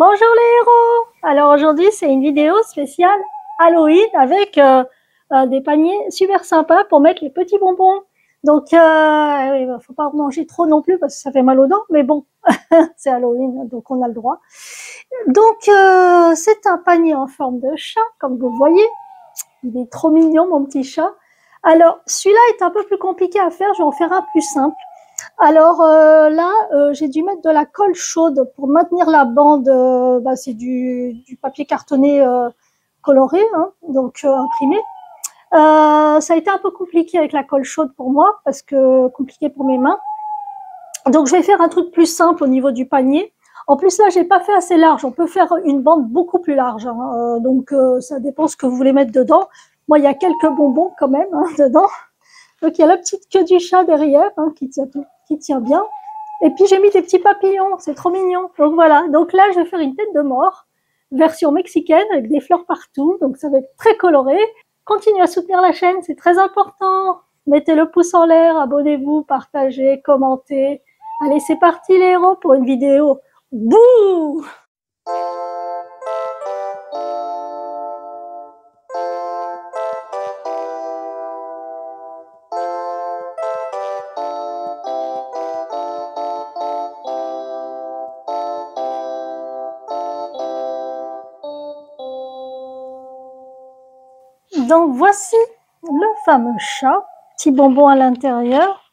Bonjour les héros! Alors aujourd'hui c'est une vidéo spéciale Halloween avec des paniers super sympas pour mettre les petits bonbons. Donc il faut pas en manger trop non plus parce que ça fait mal aux dents, mais bon, c'est Halloween donc on a le droit. Donc c'est un panier en forme de chat comme vous voyez. Il est trop mignon mon petit chat. Alors celui-là est un peu plus compliqué à faire, je vais en faire un plus simple. Alors là, j'ai dû mettre de la colle chaude pour maintenir la bande. C'est du papier cartonné coloré, hein, donc imprimé. Ça a été un peu compliqué avec la colle chaude pour moi, parce que compliqué pour mes mains. Donc je vais faire un truc plus simple au niveau du panier. En plus là, j'ai pas fait assez large. On peut faire une bande beaucoup plus large, hein. Donc ça dépend ce que vous voulez mettre dedans. Moi, il y a quelques bonbons quand même hein, dedans. Donc il y a la petite queue du chat derrière hein, qui tient bien. Et puis j'ai mis des petits papillons, c'est trop mignon. Donc voilà, donc là je vais faire une tête de mort, version mexicaine avec des fleurs partout, donc ça va être très coloré. Continuez à soutenir la chaîne, c'est très important. Mettez le pouce en l'air, abonnez-vous, partagez, commentez. Allez, c'est parti les héros pour une vidéo. Bouh! Donc voici le fameux chat, petit bonbon à l'intérieur,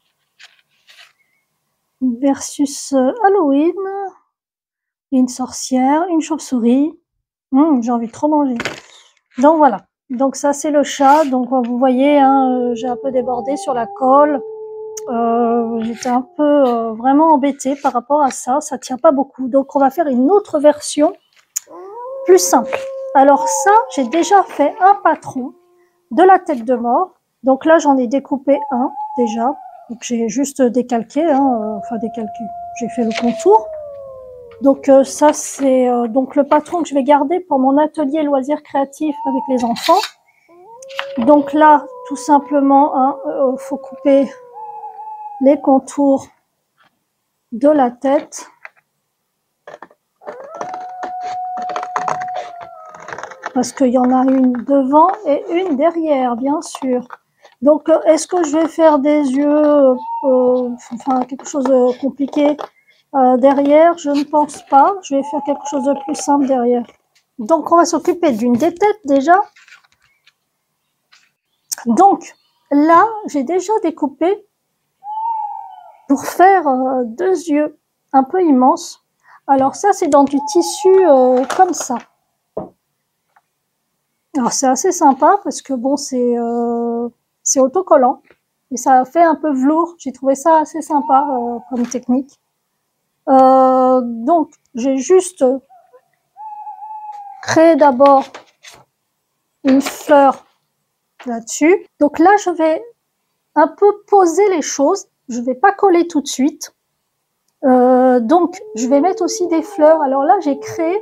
versus Halloween, une sorcière, une chauve-souris. J'ai envie de trop manger. Donc voilà, donc ça c'est le chat, donc vous voyez, hein, j'ai un peu débordé sur la colle. J'étais un peu vraiment embêtée par rapport à ça, ça tient pas beaucoup. Donc on va faire une autre version plus simple. Alors ça, j'ai déjà fait un patron de la tête de mort. Donc là, j'en ai découpé un déjà. Donc j'ai juste décalqué, hein, enfin décalqué. J'ai fait le contour. Donc ça, c'est donc le patron que je vais garder pour mon atelier loisirs créatifs avec les enfants. Donc là, tout simplement, hein, faut couper les contours de la tête. Parce qu'il y en a une devant et une derrière, bien sûr. Donc, est-ce que je vais faire des yeux, enfin quelque chose de compliqué derrière? Je ne pense pas. Je vais faire quelque chose de plus simple derrière. Donc, on va s'occuper d'une des têtes déjà. Donc, là, j'ai déjà découpé pour faire deux yeux un peu immenses. Alors ça, c'est dans du tissu comme ça. Alors c'est assez sympa parce que bon, c'est autocollant et ça fait un peu velours. J'ai trouvé ça assez sympa comme technique. Donc j'ai juste créé d'abord une fleur là-dessus. Donc là, je vais un peu poser les choses. Je vais pas coller tout de suite. Donc je vais mettre aussi des fleurs. Alors là, j'ai créé,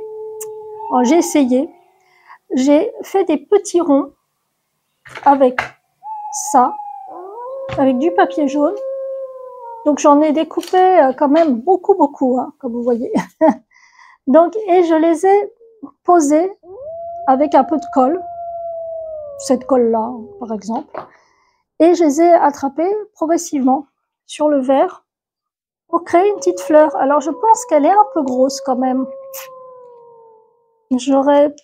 j'ai essayé. J'ai fait des petits ronds avec ça, avec du papier jaune. Donc j'en ai découpé quand même beaucoup, hein, comme vous voyez. Donc, et je les ai posés avec un peu de colle, cette colle-là, par exemple. Et je les ai attrapés progressivement sur le verre pour créer une petite fleur. Alors je pense qu'elle est un peu grosse quand même. J'aurais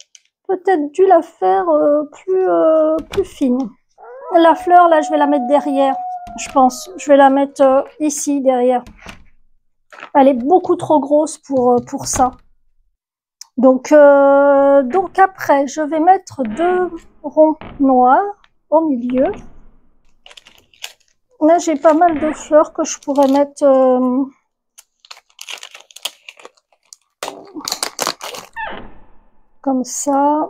peut-être dû la faire plus fine. La fleur, là, je vais la mettre derrière, je pense. Je vais la mettre ici, derrière. Elle est beaucoup trop grosse pour ça. Donc après, je vais mettre deux ronds noirs au milieu. Là, j'ai pas mal de fleurs que je pourrais mettre... comme ça.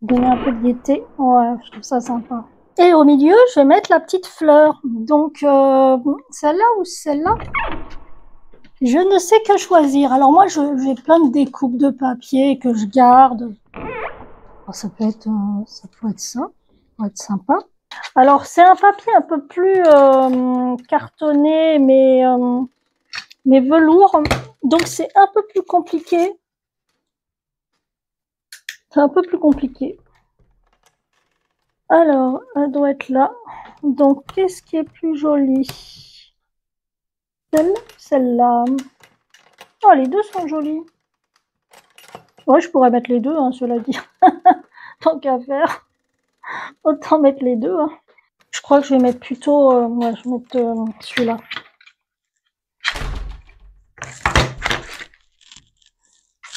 Donner un peu de gaieté. Ouais, je trouve ça sympa. Et au milieu, je vais mettre la petite fleur. Donc, celle-là ou celle-là? Je ne sais que choisir. Alors moi, j'ai plein de découpes de papier que je garde. Alors, ça peut être ça, ça peut être sympa. Alors c'est un papier un peu plus cartonné, mais velours. Donc c'est un peu plus compliqué. C'est un peu plus compliqué. Alors, elle doit être là. Donc, qu'est-ce qui est plus joli? Celle-là. Oh, les deux sont jolies. Ouais, je pourrais mettre les deux, hein, cela dit. Tant qu'à faire. Autant mettre les deux. Hein. Je crois que je vais mettre plutôt... ouais, je vais mettre celui-là.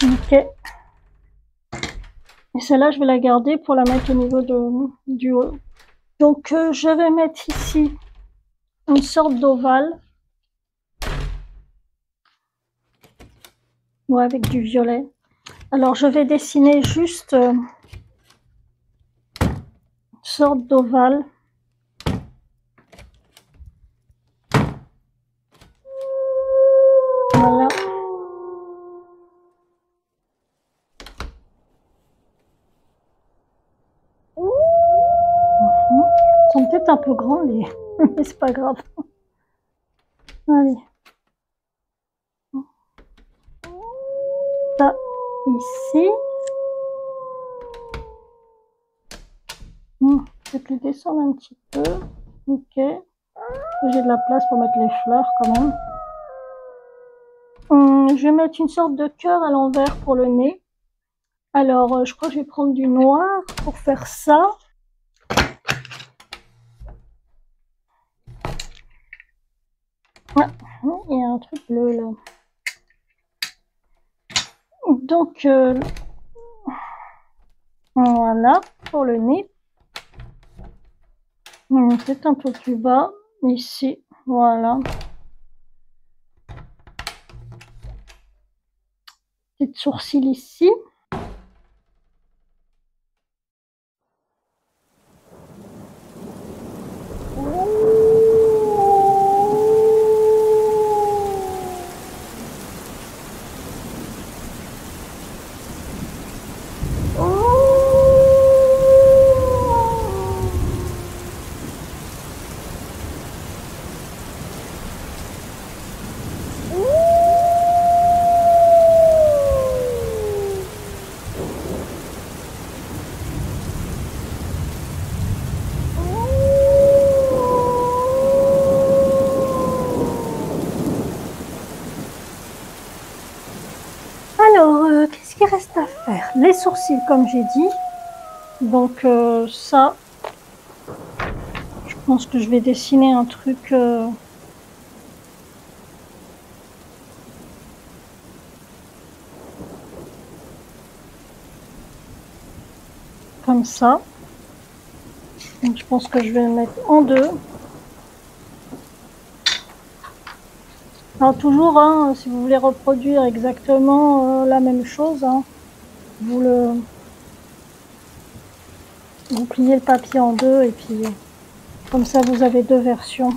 Ok. Et celle-là, je vais la garder pour la mettre au niveau du haut. Donc, je vais mettre ici une sorte d'ovale. Ouais, avec du violet. Alors, je vais dessiner juste une sorte d'ovale. Voilà. Ils sont peut-être un peu grands, les... mais c'est pas grave. Allez. Ça, ici. Peut-être les descendre un petit peu. Ok. J'ai de la place pour mettre les fleurs quand même. Je vais mettre une sorte de cœur à l'envers pour le nez. Alors, je crois que je vais prendre du noir pour faire ça. Ah, il y a un truc bleu là. Donc, voilà, pour le nez. Peut-être un peu plus bas, ici, voilà. Petite sourcil ici. Alors, qu'est-ce qu'il reste à faire? Les sourcils, comme j'ai dit. Donc, ça, je pense que je vais dessiner un truc... comme ça. Donc, je pense que je vais le mettre en deux. Alors, toujours, hein, si vous voulez reproduire exactement la même chose, hein, vous pliez le papier en deux et puis comme ça vous avez deux versions.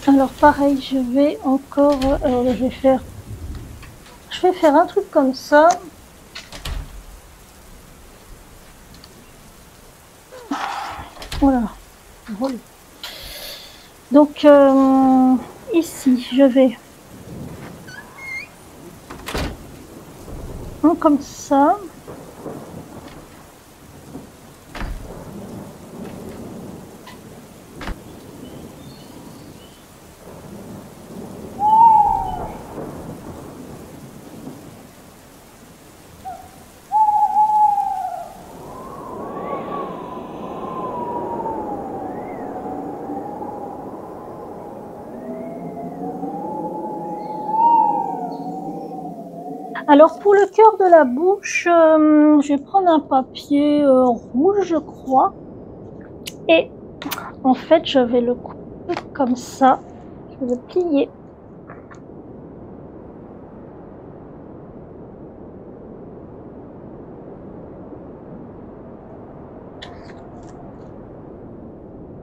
Alors pareil, je vais encore, je vais faire un truc comme ça. Voilà. Donc ici, je vais comme ça. Alors pour le cœur de la bouche, je vais prendre un papier rouge, je crois. Et en fait, je vais le couper comme ça. Je vais le plier.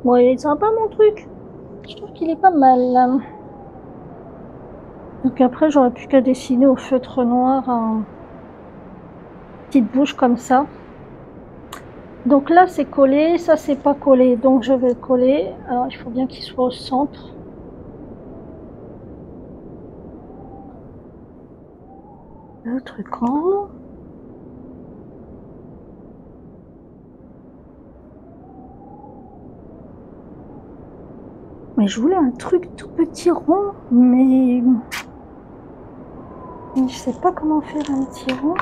Bon, il est sympa mon truc. Je trouve qu'il est pas mal. Donc après, j'aurais plus qu'à dessiner au feutre noir un petite bouche comme ça. Donc là, c'est collé, ça c'est pas collé, donc je vais le coller. Alors il faut bien qu'il soit au centre. Le truc en haut. Mais je voulais un truc tout petit rond, mais je sais pas comment faire un petit rond.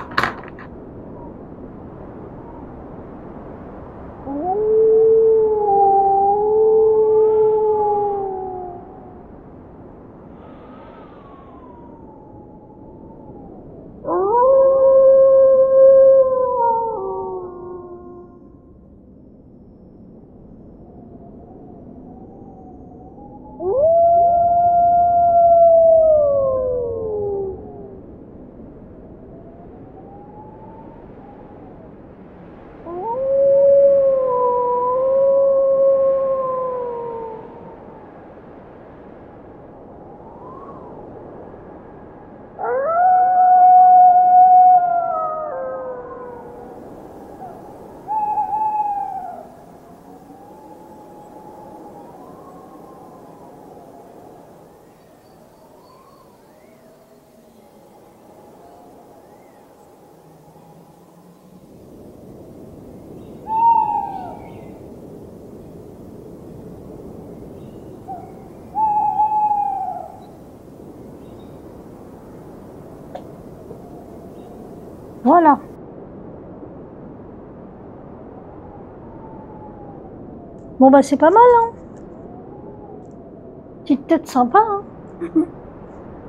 Voilà. Bon bah c'est pas mal, hein. Petite tête sympa, hein.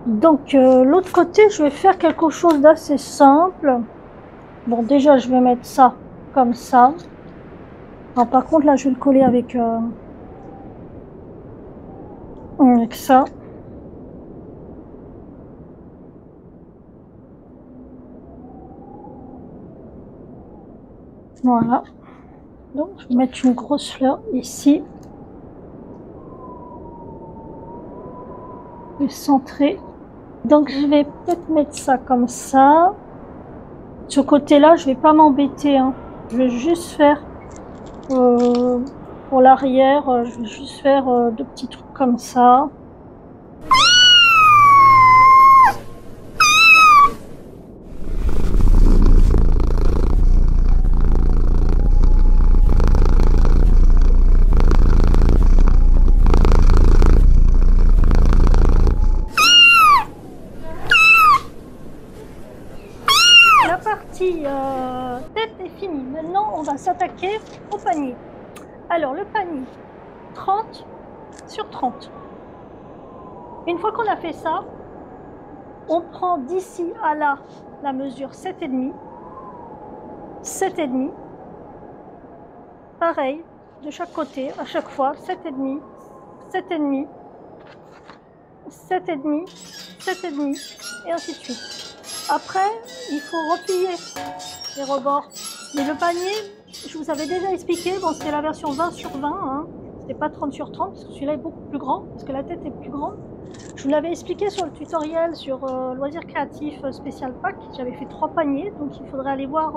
Donc l'autre côté, je vais faire quelque chose d'assez simple. Bon déjà, je vais mettre ça comme ça. Alors, par contre, là, je vais le coller avec ça. Voilà. Donc, je vais mettre une grosse fleur ici. Et centrer. Donc, je vais peut-être mettre ça comme ça. Ce côté-là, je vais pas m'embêter, hein. Je vais juste faire pour l'arrière, je vais juste faire deux petits trucs comme ça. La partie tête est finie. Maintenant, on va s'attaquer au panier. Alors, le panier, 30 sur 30. Une fois qu'on a fait ça, on prend d'ici à là la mesure 7,5. 7,5. Pareil, de chaque côté, à chaque fois, 7,5, 7,5, 7,5, 7,5, et ainsi de suite. Après, il faut replier les rebords. Mais le panier, je vous avais déjà expliqué, bon, c'était la version 20 sur 20, hein. C'était pas 30 sur 30, parce que celui-là est beaucoup plus grand, parce que la tête est plus grande. Je vous l'avais expliqué sur le tutoriel sur Loisirs Créatifs Spécial Pack. J'avais fait 3 paniers, donc il faudrait aller voir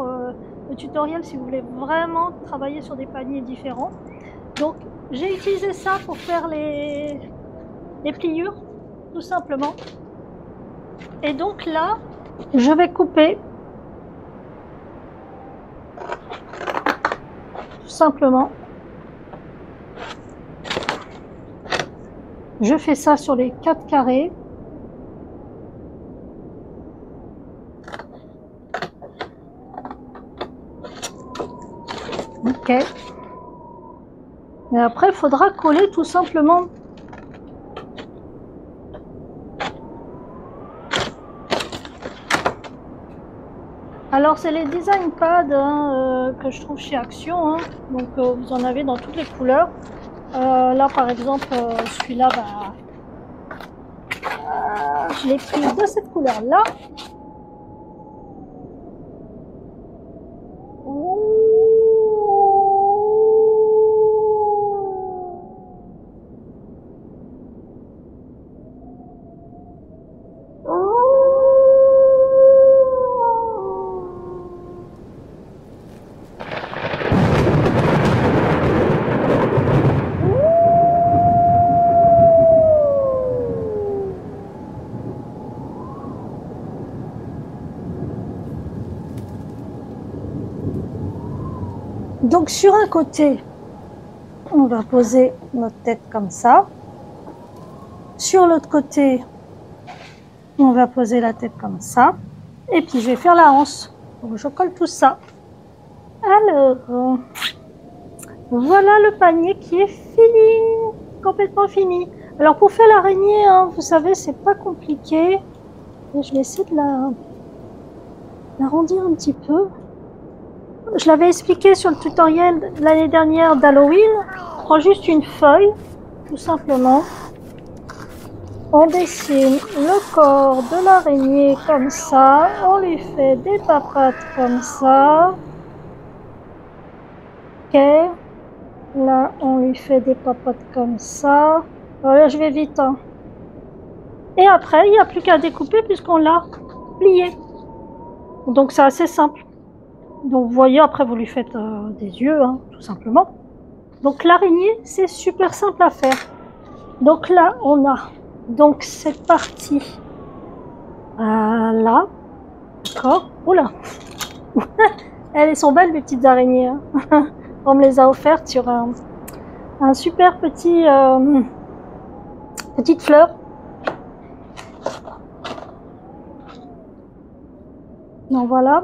le tutoriel si vous voulez vraiment travailler sur des paniers différents. Donc j'ai utilisé ça pour faire les pliures, tout simplement. Et donc là, je vais couper tout simplement. Je fais ça sur les 4 carrés. Ok. Et après, il faudra coller tout simplement. Alors, c'est les design pads hein, que je trouve chez Action. Hein. Donc, vous en avez dans toutes les couleurs. Là, par exemple, celui-là, bah, je l'ai pris de cette couleur-là. Donc sur un côté, on va poser notre tête comme ça. Sur l'autre côté, on va poser la tête comme ça. Et puis je vais faire la hanche. Donc je colle tout ça. Alors, voilà le panier qui est fini, complètement fini. Alors pour faire l'araignée, hein, vous savez, c'est pas compliqué. Et je vais essayer de l'arrondir un petit peu. Je l'avais expliqué sur le tutoriel l'année dernière d'Halloween. On prend juste une feuille, tout simplement. On dessine le corps de l'araignée comme ça. On lui fait des papates comme ça. Ok. Là, on lui fait des papates comme ça. Voilà, je vais vite. Hein. Et après, il n'y a plus qu'à découper puisqu'on l'a plié. Donc, c'est assez simple. Donc, vous voyez, après, vous lui faites des yeux, hein, tout simplement. Donc, l'araignée, c'est super simple à faire. Donc là, on a donc cette partie là. D'accord. Oula. Elles sont belles, les petites araignées. Hein. On me les a offertes sur un super petit petite fleur. Donc voilà.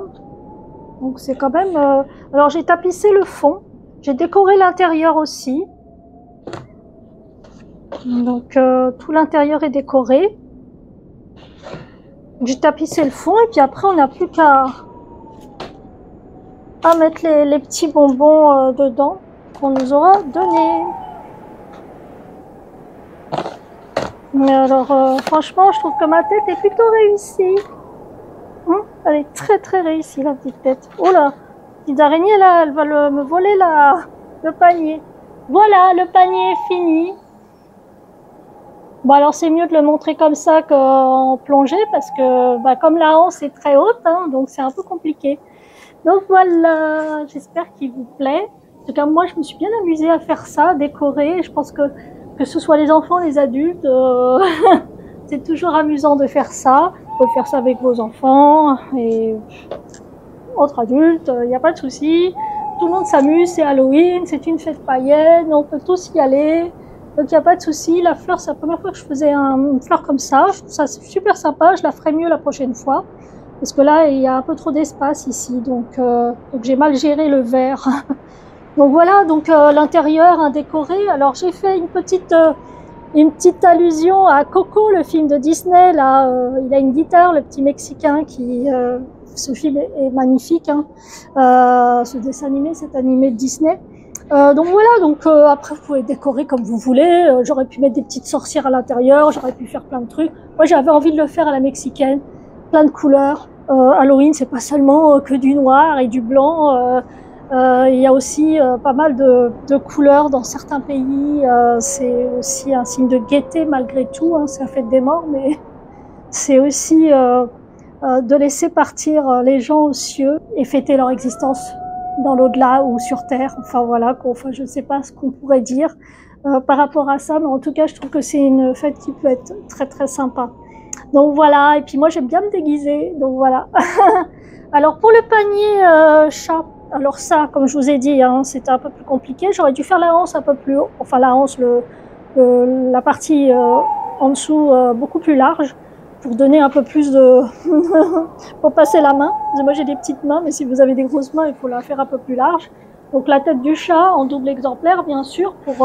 Donc c'est quand même... Alors j'ai tapissé le fond. J'ai décoré l'intérieur aussi. Donc tout l'intérieur est décoré. J'ai tapissé le fond et puis après on n'a plus qu'à mettre les petits bonbons dedans qu'on nous aura donné. Mais alors franchement je trouve que ma tête est plutôt réussie. Elle est très très réussie la petite tête. Oh là, petite araignée là, elle va me voler le panier. Voilà, le panier est fini. Bon alors c'est mieux de le montrer comme ça qu'en plongée parce que comme la hanse est très haute, hein, donc c'est un peu compliqué. Donc voilà, j'espère qu'il vous plaît. En tout cas moi je me suis bien amusée à faire ça, décorer. Je pense que ce soit les enfants, les adultes, c'est toujours amusant de faire ça. Vous pouvez faire ça avec vos enfants et entre adultes, il n'y a pas de souci. Tout le monde s'amuse, c'est Halloween, c'est une fête païenne, on peut tous y aller. Donc il n'y a pas de souci. La fleur, c'est la première fois que je faisais une fleur comme ça. Je trouve ça super sympa. Je la ferai mieux la prochaine fois. Parce que là, il y a un peu trop d'espace ici. Donc j'ai mal géré le verre. Donc voilà, donc l'intérieur décoré. Alors j'ai fait une petite allusion à Coco, le film de Disney. Là, il a une guitare, le petit Mexicain qui... ce film est magnifique. Hein. Ce dessin animé, cet animé de Disney. Donc voilà, donc après vous pouvez décorer comme vous voulez. J'aurais pu mettre des petites sorcières à l'intérieur, j'aurais pu faire plein de trucs. Moi j'avais envie de le faire à la mexicaine, plein de couleurs. Halloween c'est pas seulement que du noir et du blanc. Il y a aussi pas mal de couleurs dans certains pays. C'est aussi un signe de gaieté malgré tout. Hein, c'est la fête des morts, mais c'est aussi de laisser partir les gens aux cieux et fêter leur existence dans l'au-delà ou sur Terre, enfin voilà, enfin je ne sais pas ce qu'on pourrait dire par rapport à ça, mais en tout cas je trouve que c'est une fête qui peut être très très sympa. Donc voilà, et puis moi j'aime bien me déguiser, donc voilà. Alors pour le panier chat, alors ça, comme je vous ai dit, hein, c'était un peu plus compliqué, j'aurais dû faire la hanse un peu plus haut, enfin la hanse, la partie en dessous beaucoup plus large, pour donner un peu plus de... pour passer la main. Moi j'ai des petites mains, mais si vous avez des grosses mains, il faut la faire un peu plus large. Donc la tête du chat en double exemplaire, bien sûr, pour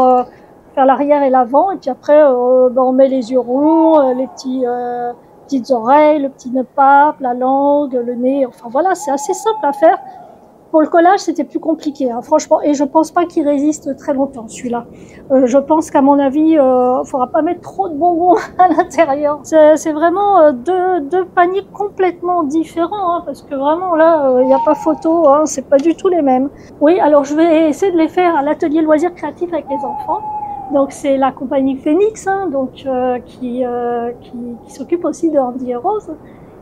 faire l'arrière et l'avant. Et puis après, on met les yeux ronds, les petites oreilles, le petit nœud de pape, la langue, le nez. Enfin voilà, c'est assez simple à faire. Pour le collage, c'était plus compliqué, hein, franchement. Et je pense pas qu'il résiste très longtemps, celui-là. Je pense qu'à mon avis, il faudra pas mettre trop de bonbons à l'intérieur. C'est vraiment deux paniers complètement différents, hein, parce que vraiment, là, il n'y a pas photo, hein, c'est pas du tout les mêmes. Oui, alors je vais essayer de les faire à l'atelier loisirs créatifs avec les enfants. Donc c'est la compagnie Phoenix, hein, donc, qui s'occupe aussi de Andy et Rose.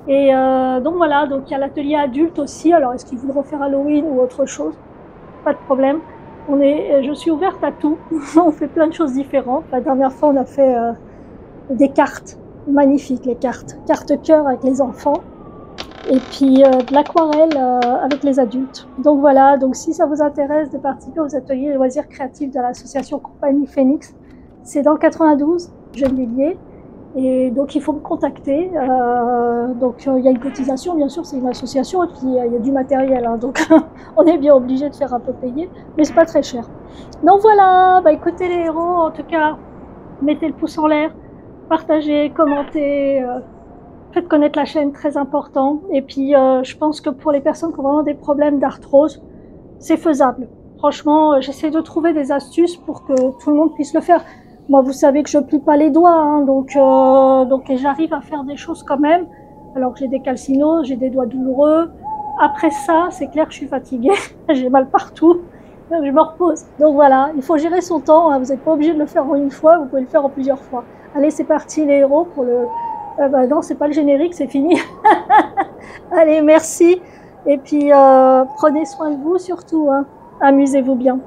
Et donc voilà, donc il y a l'atelier adulte aussi. Alors est-ce qu'ils voudront faire Halloween ou autre chose? Pas de problème. Je suis ouverte à tout. On fait plein de choses différentes. La dernière fois, on a fait des cartes magnifiques, les cartes cœur avec les enfants. et puis de l'aquarelle avec les adultes. Donc voilà, donc si ça vous intéresse de participer aux ateliers de loisirs créatifs de l'association Compagnie Phoenix, c'est dans le 92, Gennevilliers. Et donc il faut me contacter. Donc il y a une cotisation, bien sûr, c'est une association, et puis il y a du matériel, hein, donc on est bien obligé de faire un peu payer, mais c'est pas très cher. Donc voilà, bah écoutez les héros, en tout cas, mettez le pouce en l'air, partagez, commentez, faites connaître la chaîne, très important. Et puis je pense que pour les personnes qui ont vraiment des problèmes d'arthrose, c'est faisable. Franchement, j'essaie de trouver des astuces pour que tout le monde puisse le faire. Moi, vous savez que je plie pas les doigts, hein, donc j'arrive à faire des choses quand même. Alors que j'ai des calcinoses, j'ai des doigts douloureux. Après ça, c'est clair que je suis fatiguée, j'ai mal partout, donc je me repose. Donc voilà, il faut gérer son temps, hein. Vous n'êtes pas obligé de le faire en une fois, vous pouvez le faire en plusieurs fois. Allez, c'est parti les héros pour le... bah non, c'est pas le générique, c'est fini. Allez, merci. Et puis, prenez soin de vous surtout, hein. Amusez-vous bien.